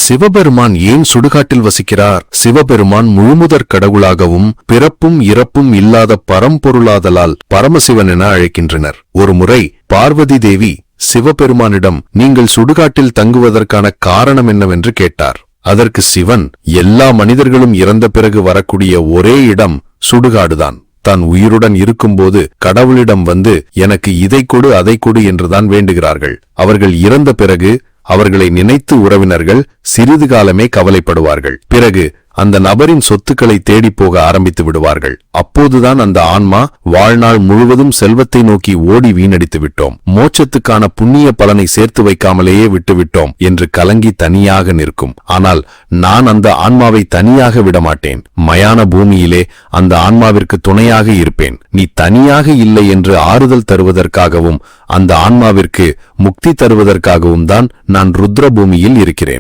சிவபெருமான் ஏன் சுடுகாட்டில் வசிக்கிறார்? சிவபெருமான் முழுமுதற் கடவுளாகவும் பிறப்பும் இறப்பும் இல்லாத பரம்பொருளாதலால் பரமசிவன் என அழைக்கின்றனர். ஒருமுறை பார்வதி தேவி சிவபெருமானிடம் நீங்கள் சுடுகாட்டில் தங்குவதற்கான காரணம் என்னவென்று கேட்டார். அதற்கு சிவன், எல்லா மனிதர்களும் இறந்த பிறகு வரக்கூடிய ஒரே இடம் சுடுகாடுதான். தான் உயிருடன் இருக்கும்போது கடவுளிடம் வந்து எனக்கு இதை கொடு அதை கொடு என்றுதான் வேண்டுகிறார்கள். அவர்கள் இறந்த பிறகு அவர்களை நினைத்து உறவினர்கள் சிறிது காலமே கவலைப்படுவார்கள். பிறகு அந்த நபரின் சொத்துக்களை தேடி போக ஆரம்பித்து விடுவார்கள். அப்போதுதான் அந்த ஆன்மா வாழ்நாள் முழுவதும் செல்வத்தை நோக்கி ஓடி வீணடித்து விட்டோம், மோட்சத்துக்கான புண்ணிய பலனை சேர்த்து வைக்காமலேயே விட்டுவிட்டோம் என்று கலங்கி தனியாக நிற்கும். ஆனால் நான் அந்த ஆன்மாவை தனியாக விடமாட்டேன். மயான பூமியிலே அந்த ஆன்மாவிற்கு துணையாக இருப்பேன். நீ தனியாக இல்லை என்று ஆறுதல் தருவதற்காகவும் அந்த ஆன்மாவிற்கு முக்தி தருவதற்காகவும் தான் நான் ருத்ர பூமியில் இருக்கிறேன்.